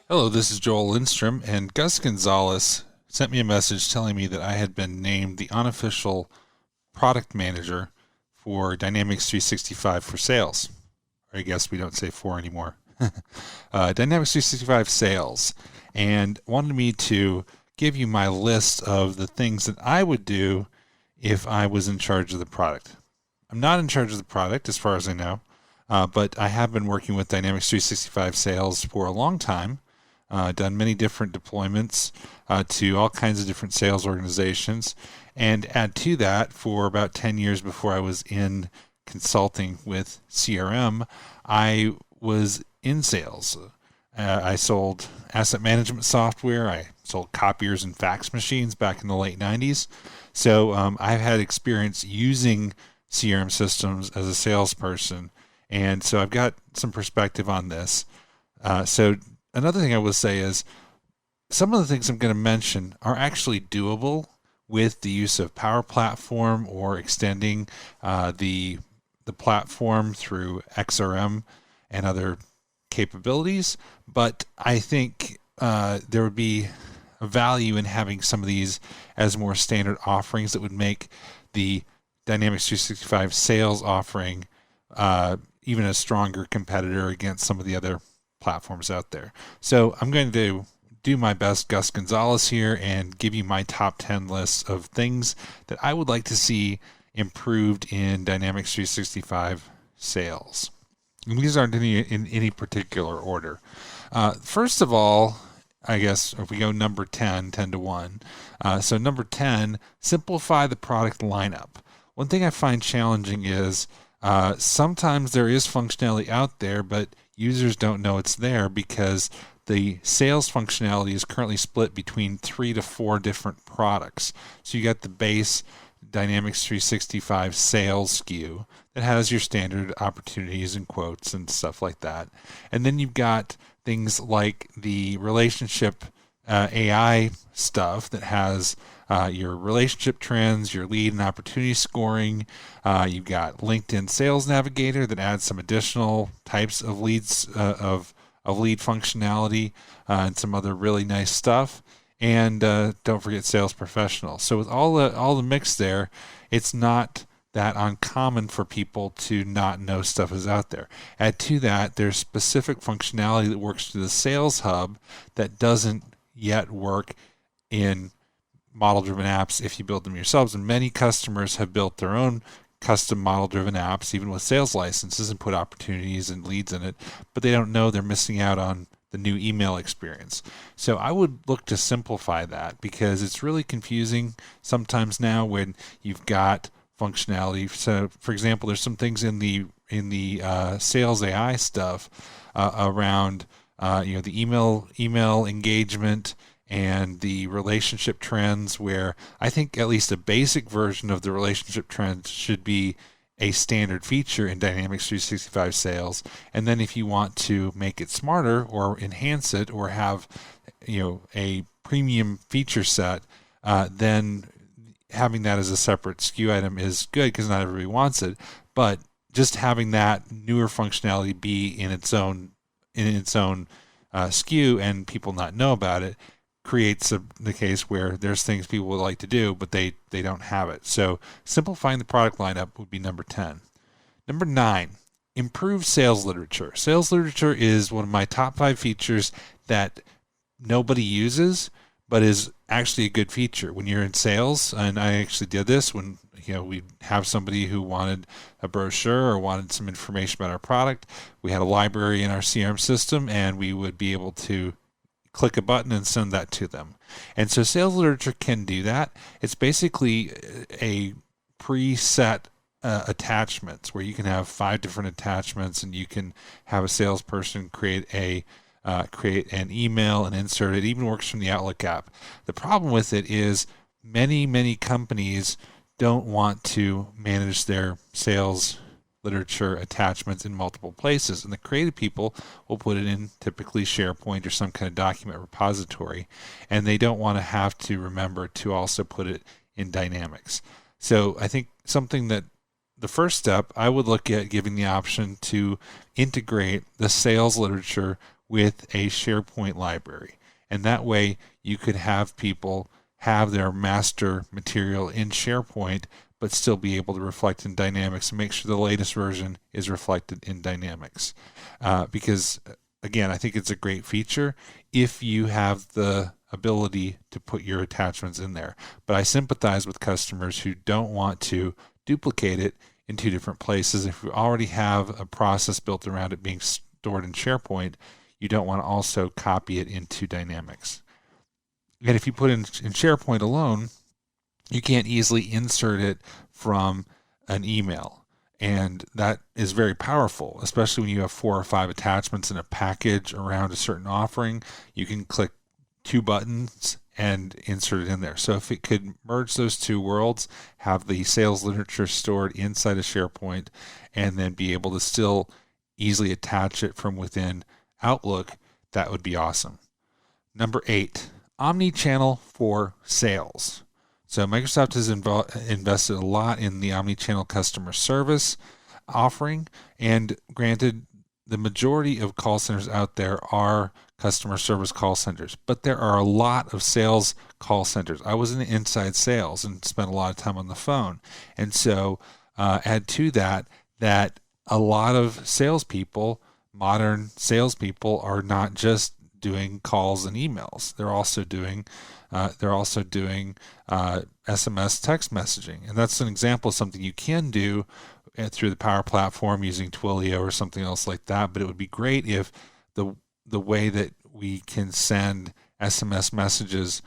Hello, this is Joel Lindstrom, and Gus Gonzalez sent me a message telling me that I had been named the unofficial product manager for Dynamics 365 for sales. Or I guess we don't say for anymore. Dynamics 365 sales, and wanted me to give you my list of the things that I would do if I was in charge of the product. I'm not in charge of the product as far as I know, but I have been working with Dynamics 365 sales for a long time. Done many different deployments to all kinds of different sales organizations. And add to that, for about 10 years before I was in consulting with CRM, I was in sales. I sold asset management software. I sold copiers and fax machines back in the late 90s. So I've had experience using CRM systems as a salesperson. And so I've got some perspective on this. So another thing I will say is some of the things I'm going to mention are actually doable with the use of Power Platform or extending the platform through XRM and other capabilities. But I think there would be a value in having some of these as more standard offerings that would make the Dynamics 365 sales offering even a stronger competitor against some of the other platforms out there. So I'm going to do my best Gus Gonzalez here and give you my top 10 lists of things that I would like to see improved in Dynamics 365 sales. And these aren't in any particular order. First of all, I guess if we go number 10, 10 to 1. So number 10, simplify the product lineup. One thing I find challenging is sometimes there is functionality out there, but users don't know it's there because the sales functionality is currently split between 3 to 4 different products. So you got the base Dynamics 365 sales SKU that has your standard opportunities and quotes and stuff like that. And then you've got things like the relationship AI stuff that has your relationship trends, your lead and opportunity scoring. You've got LinkedIn Sales Navigator that adds some additional types of leads of lead functionality and some other really nice stuff. And don't forget Sales Professional. So with all the mix there, it's not that uncommon for people to not know stuff is out there. Add to that, there's specific functionality that works through the Sales Hub that doesn't yet work in model-driven apps if you build them yourselves. And many customers have built their own custom model-driven apps, even with sales licenses, and put opportunities and leads in it, but they don't know they're missing out on the new email experience. So I would look to simplify that because it's really confusing sometimes now when you've got functionality. So, for example, there's some things in the sales AI stuff around the email engagement and the relationship trends, where I think at least a basic version of the relationship trends should be a standard feature in Dynamics 365 sales. And then if you want to make it smarter or enhance it or have a premium feature set, then having that as a separate SKU item is good because not everybody wants it. But just having that newer functionality be in its own SKU and people not know about it creates the case where there's things people would like to do, but they don't have it. So simplifying the product lineup would be number 10. Number 9, improve sales literature. Sales literature is one of my top 5 features that nobody uses, but is actually a good feature when you're in sales. And I actually did this when we have somebody who wanted a brochure or wanted some information about our product. We had a library in our CRM system, and we would be able to click a button and send that to them. And so sales literature can do that. It's basically a preset attachments where you can have 5 different attachments, and you can have a salesperson create an email and insert it. It even works from the Outlook app. The problem with it is many companies don't want to manage their sales literature attachments in multiple places, and the creative people will put it in typically SharePoint or some kind of document repository, and they don't want to have to remember to also put it in Dynamics. So I think something that the first step, I would look at giving the option to integrate the sales literature with a SharePoint library. And that way you could have people have their master material in SharePoint, but still be able to reflect in Dynamics and make sure the latest version is reflected in Dynamics. Because, again, I think it's a great feature if you have the ability to put your attachments in there. But I sympathize with customers who don't want to duplicate it in two different places. If you already have a process built around it being stored in SharePoint, you don't want to also copy it into Dynamics. And if you put in SharePoint alone, you can't easily insert it from an email. And that is very powerful, especially when you have 4 or 5 attachments in a package around a certain offering. You can click 2 buttons and insert it in there. So if it could merge those 2 worlds, have the sales literature stored inside of SharePoint, and then be able to still easily attach it from within Outlook, that would be awesome. Number 8, Omnichannel for sales. So Microsoft has invested a lot in the Omnichannel customer service offering, and granted, the majority of call centers out there are customer service call centers, but there are a lot of sales call centers. I was in inside sales and spent a lot of time on the phone. And so add to that a lot of salespeople, modern salespeople, are not just doing calls and emails. They're also doing SMS text messaging. And that's an example of something you can do through the Power Platform using Twilio or something else like that. But it would be great if the way that we can send SMS messages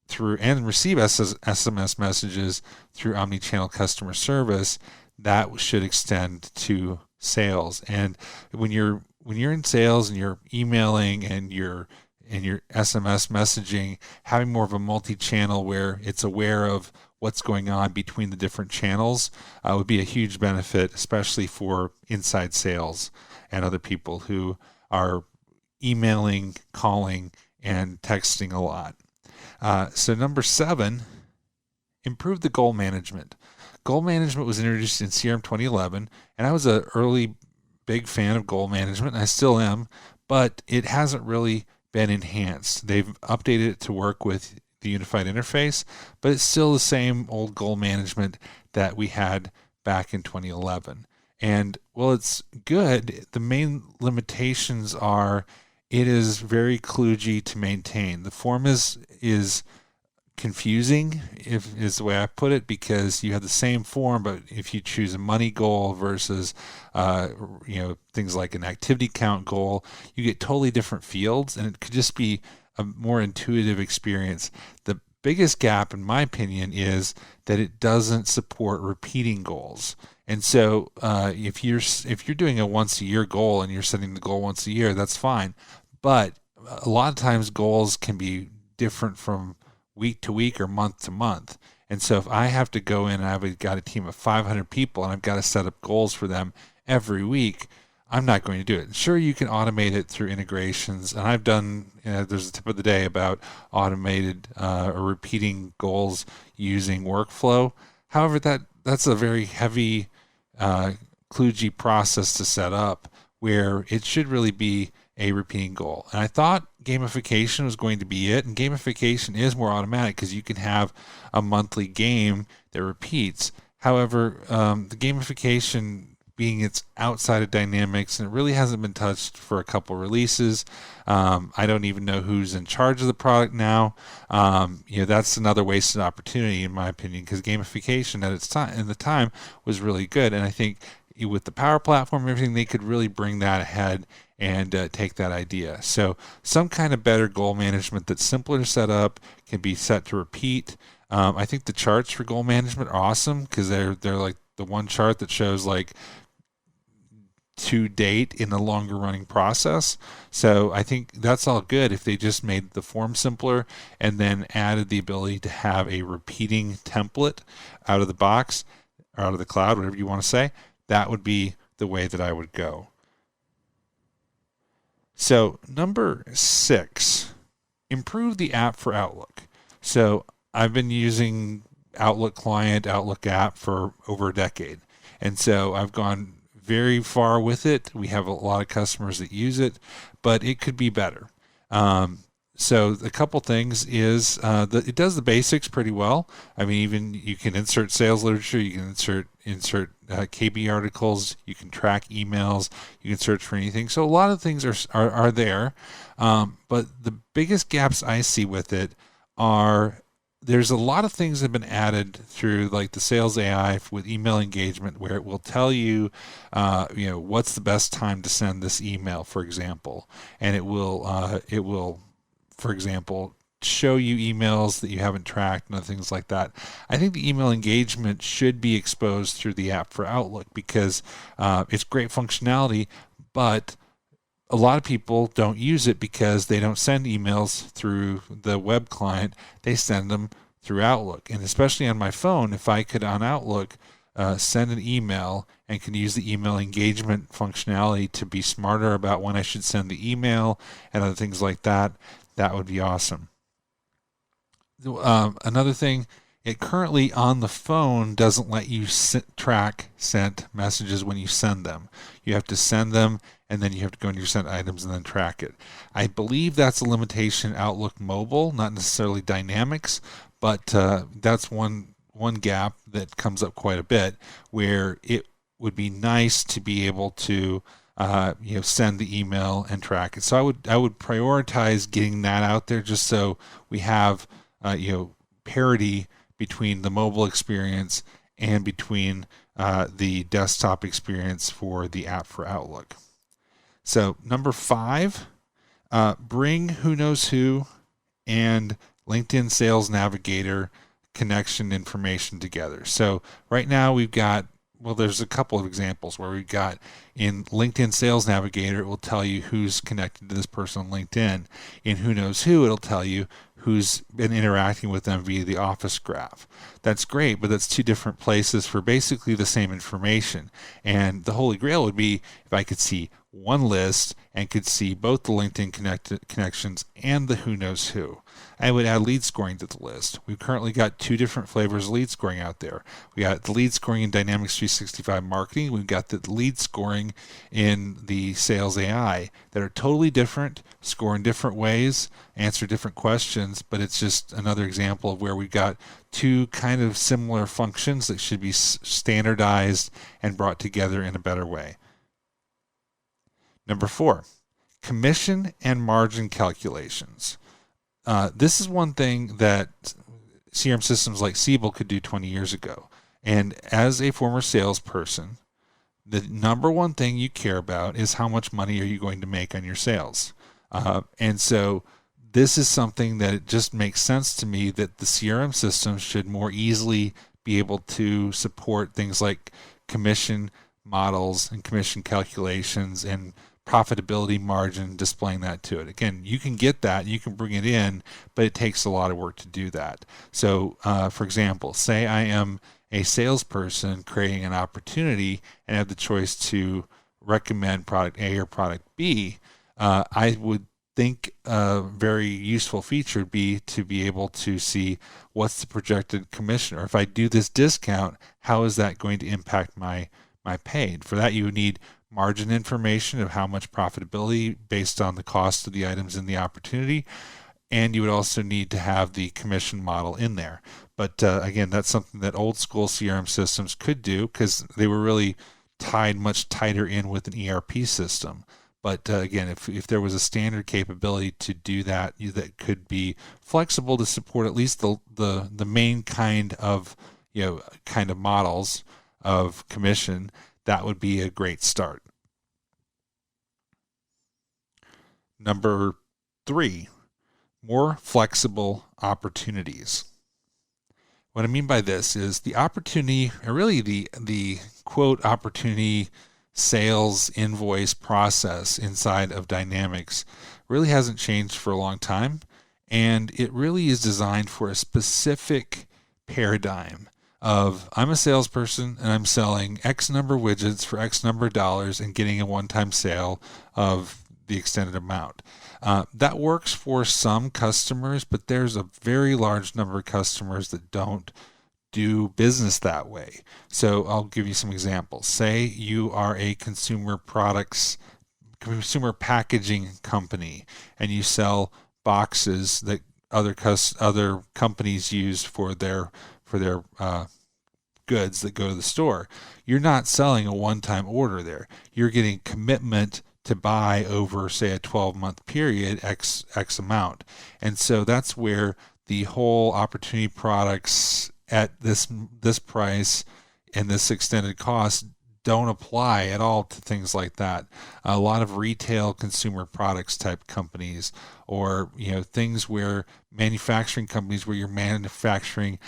through and receive SMS messages through Omnichannel customer service, that should extend to sales. And when you're in sales and you're emailing and your SMS messaging, having more of a multi-channel where it's aware of what's going on between the different channels would be a huge benefit, especially for inside sales and other people who are emailing, calling, and texting a lot. So number 7, improve the goal management. Goal management was introduced in CRM 2011, and I was an early big fan of goal management, and I still am, but it hasn't really been enhanced. They've updated it to work with the unified interface, but it's still the same old goal management that we had back in 2011. And while it's good, the main limitations are it is very kludgy to maintain. The form is confusing, is the way I put it, because you have the same form, but if you choose a money goal versus things like an activity count goal, you get totally different fields, and it could just be a more intuitive experience. The biggest gap, in my opinion, is that it doesn't support repeating goals. And so if you're doing a once a year goal and you're setting the goal once a year, that's fine. But a lot of times goals can be different from week to week or month to month. And so if I have to go in and I've got a team of 500 people and I've got to set up goals for them every week, I'm not going to do it. Sure, you can automate it through integrations. And I've done, there's a tip of the day about automated or repeating goals using workflow. However, that's a very heavy, kludgy process to set up, where it should really be a repeating goal. And I thought gamification was going to be it, and gamification is more automatic because you can have a monthly game that repeats. However, the gamification being it's outside of Dynamics, and it really hasn't been touched for a couple releases. I don't even know who's in charge of the product now. That's another wasted opportunity, in my opinion, because gamification at the time was really good. And I think with the Power Platform and everything, they could really bring that ahead and take that idea. So some kind of better goal management that's simpler to set up, can be set to repeat. I think the charts for goal management are awesome because they're like the one chart that shows like to date in the longer running process. So I think that's all good if they just made the form simpler and then added the ability to have a repeating template out of the box or out of the cloud, whatever you want to say. That would be the way that I would go. So number 6, improve the app for Outlook. So I've been using Outlook client, Outlook app for over a decade. And so I've gone very far with it. We have a lot of customers that use it, but it could be better. So a couple things is it does the basics pretty well. I mean, even you can insert sales literature, you can insert KB articles, you can track emails, you can search for anything. So a lot of things are there, but the biggest gaps I see with it are there's a lot of things that have been added through like the sales AI with email engagement, where it will tell you, what's the best time to send this email, for example, and it will, for example, show you emails that you haven't tracked and other things like that. I think the email engagement should be exposed through the app for Outlook because it's great functionality, but a lot of people don't use it because they don't send emails through the web client. They send them through Outlook. And especially on my phone, if I could on Outlook send an email and can use the email engagement functionality to be smarter about when I should send the email and other things like that, that would be awesome. Another thing, it currently on the phone doesn't let you track sent messages when you send them. You have to send them and then you have to go into your sent items and then track it. I believe that's a limitation in Outlook Mobile, not necessarily Dynamics, but that's one gap that comes up quite a bit, where it would be nice to be able to send the email and track it. So I would prioritize getting that out there just so we have parity between the mobile experience and between the desktop experience for the app for Outlook. So number 5, bring Who Knows Who and LinkedIn Sales Navigator connection information together. So right now we've got, there's a couple of examples where we've got in LinkedIn Sales Navigator, it will tell you who's connected to this person on LinkedIn. In Who Knows Who, it'll tell you who's been interacting with them via the Office graph. That's great, but that's two different places for basically the same information. And the holy grail would be if I could see one list and could see both the LinkedIn connections and the Who Knows Who. I would add lead scoring to the list. We've currently got 2 different flavors of lead scoring out there. We got the lead scoring in Dynamics 365 Marketing. We've got the lead scoring in the Sales AI that are totally different, score in different ways, answer different questions, but it's just another example of where we've got 2 kind of similar functions that should be standardized and brought together in a better way. Number 4, commission and margin calculations. This is one thing that CRM systems like Siebel could do 20 years ago. And as a former salesperson, the number one thing you care about is how much money are you going to make on your sales. And so this is something that it just makes sense to me that the CRM system should more easily be able to support things like commission models and commission calculations and profitability margin, displaying that to it. Again, you can get that, you can bring it in, but it takes a lot of work to do that. So, for example, say I am a salesperson creating an opportunity and have the choice to recommend product A or product B. I would think a very useful feature would be to be able to see what's the projected commission, or if I do this discount, how is that going to impact my paid? For that, you would need margin information of how much profitability based on the cost of the items in the opportunity, and you would also need to have the commission model in there. But again, that's something that old school CRM systems could do because they were really tied much tighter in with an ERP system. But again, if there was a standard capability to do that, that could be flexible to support at least the main kind of models of commission, that would be a great start. Number 3, more flexible opportunities. What I mean by this is the opportunity, or really the quote opportunity sales invoice process inside of Dynamics really hasn't changed for a long time, and it really is designed for a specific paradigm of I'm a salesperson and I'm selling X number of widgets for X number of dollars and getting a one-time sale of the extended amount. That works for some customers, but there's a very large number of customers that don't do business that way. So I'll give you some examples. Say you are a consumer packaging company, and you sell boxes that other companies use for their goods that go to the store. You're not selling a one-time order there. You're getting commitment to buy over, say, a 12-month period, X amount. And so that's where the whole opportunity products at this price and this extended cost don't apply at all to things like that. A lot of retail consumer products type companies, or things where manufacturing companies where you're manufacturing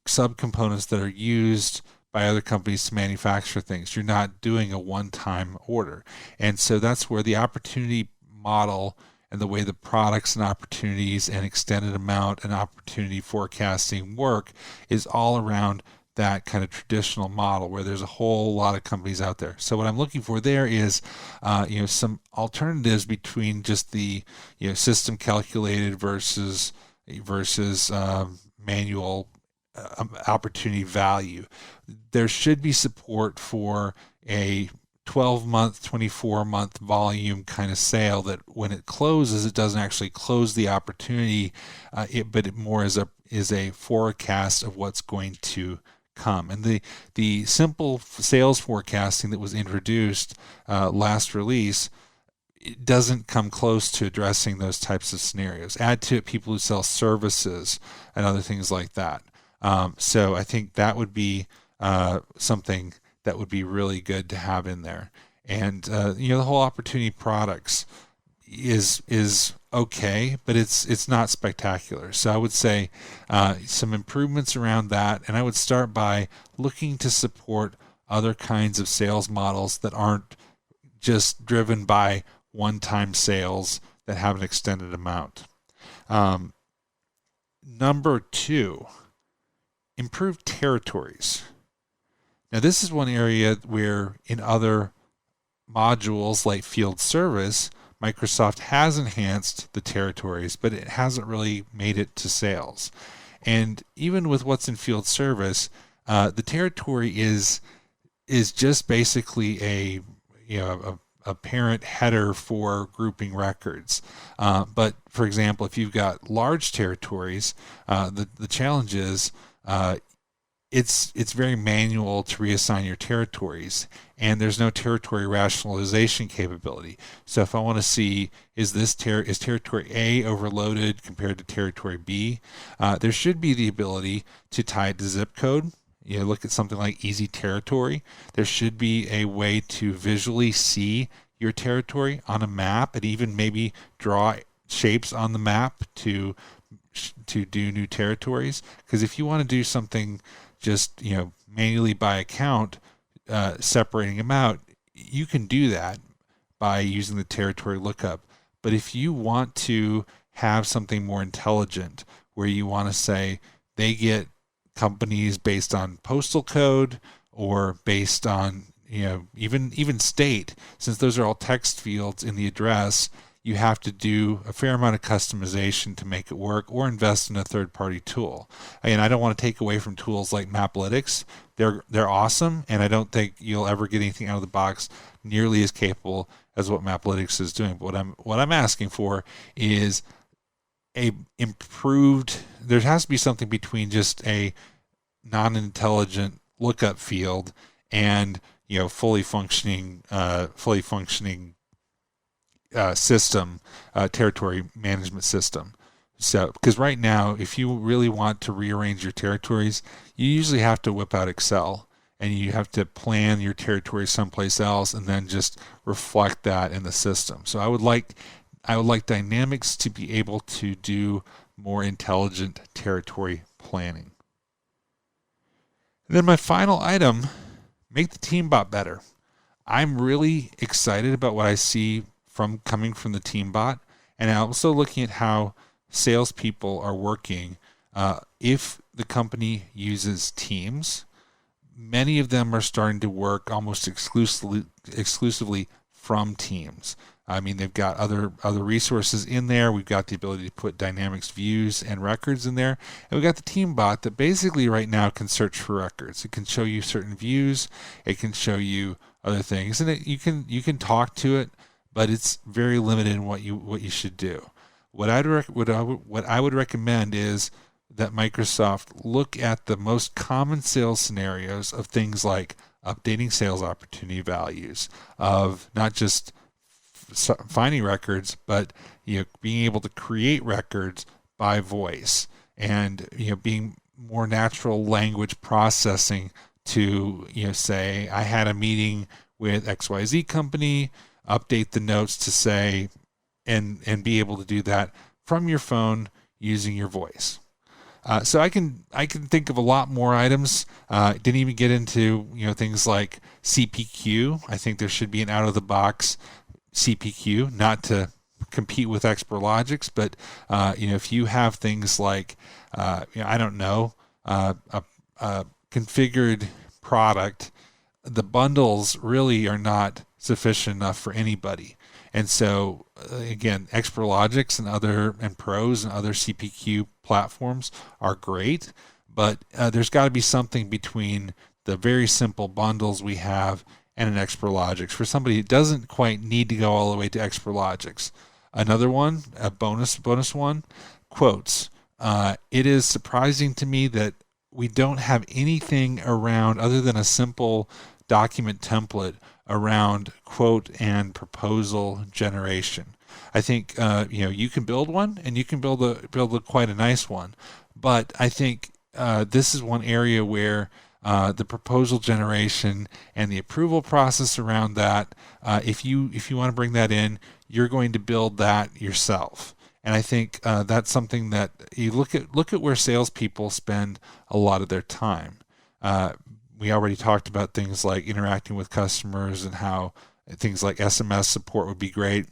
subcomponents that are used by other companies to manufacture things. You're not doing a one-time order. And so that's where the opportunity model and the way the products and opportunities and extended amount and opportunity forecasting work is all around that kind of traditional model where there's a whole lot of companies out there. So what I'm looking for there is, some alternatives between just the, system calculated versus manual opportunity value. There should be support for a 12-month, 24-month volume kind of sale that when it closes, it doesn't actually close the opportunity, but it more is a forecast of what's going to come. And the simple sales forecasting that was introduced last release, it doesn't come close to addressing those types of scenarios. Add to it people who sell services and other things like that. So I think that would be something that would be really good to have in there. And the whole opportunity products is okay, but it's not spectacular. So I would say some improvements around that, and I would start by looking to support other kinds of sales models that aren't just driven by one-time sales that have an extended amount. Number 2, improve territories. Now this is one area where in other modules like field service, Microsoft has enhanced the territories, but it hasn't really made it to sales. And even with what's in field service, the territory is just basically a parent header for grouping records. But for example, if you've got large territories, the challenge is it's very manual to reassign your territories, and there's no territory rationalization capability. So if I want to see is territory A overloaded compared to territory B, there should be the ability to tie it to zip code. Look at something like Easy Territory. There should be a way to visually see your territory on a map, and even maybe draw shapes on the map to do new territories. Because if you want to do something just manually by account, separating them out, you can do that by using the territory lookup. But if you want to have something more intelligent, where you want to say they get companies based on postal code or based on even state, since those are all text fields in the address, you have to do a fair amount of customization to make it work, or invest in a third-party tool. And I don't want to take away from tools like Maplytics. They're awesome, and I don't think you'll ever get anything out of the box nearly as capable as what Maplytics is doing. But what I'm asking for is a improved. There has to be something between just a non-intelligent lookup field and fully functioning system, territory management system. So, because right now, if you really want to rearrange your territories, you usually have to whip out Excel, and you have to plan your territory someplace else and then just reflect that in the system. So I would like Dynamics to be able to do more intelligent territory planning. And then my final item, make the team bot better. I'm really excited about what I see coming from the team bot, and I'm also looking at how salespeople are working. If the company uses Teams, many of them are starting to work almost exclusively from Teams. I mean, they've got other resources in there. We've got the ability to put Dynamics views and records in there. And we've got the team bot that basically right now can search for records. It can show you certain views. It can show you other things, and you can talk to it, but it's very limited in what you should do. What I would recommend is that Microsoft look at the most common sales scenarios of things like updating sales opportunity values, of not just finding records, but being able to create records by voice, and being more natural language processing to say, I had a meeting with XYZ company, update the notes to say, and be able to do that from your phone using your voice. So I can think of a lot more items. Didn't even get into things like CPQ. I think there should be an out of the box CPQ, not to compete with Explorlogics, but if you have things like I don't know, a configured product, the bundles really are not sufficient enough for anybody. And so again, Explorlogics and Pros and other CPQ platforms are great, but there's got to be something between the very simple bundles we have and an Explorlogics for somebody who doesn't quite need to go all the way to Explorlogics. Another one, a bonus one, quotes. It is surprising to me that we don't have anything around other than a simple document template around quote and proposal generation. I think you can build one, and you can build quite a nice one, but I think this is one area where the proposal generation and the approval process around that, if you want to bring that in, you're going to build that yourself. And I think that's something that you look at where salespeople spend a lot of their time. We already talked about things like interacting with customers and how things like SMS support would be great.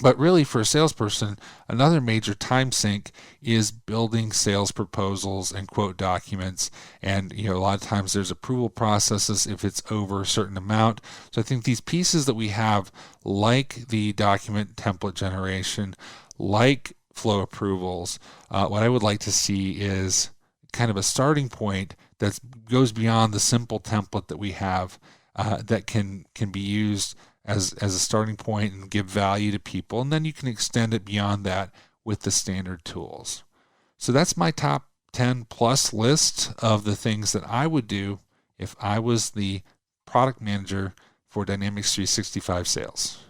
But really, for a salesperson, another major time sink is building sales proposals and quote documents. And a lot of times there's approval processes if it's over a certain amount. So I think these pieces that we have, like the document template generation, like flow approvals, what I would like to see is kind of a starting point that goes beyond the simple template that we have, that can be used as a starting point and give value to people, and then you can extend it beyond that with the standard tools. So that's my top 10 plus list of the things that I would do if I was the product manager for Dynamics 365 Sales.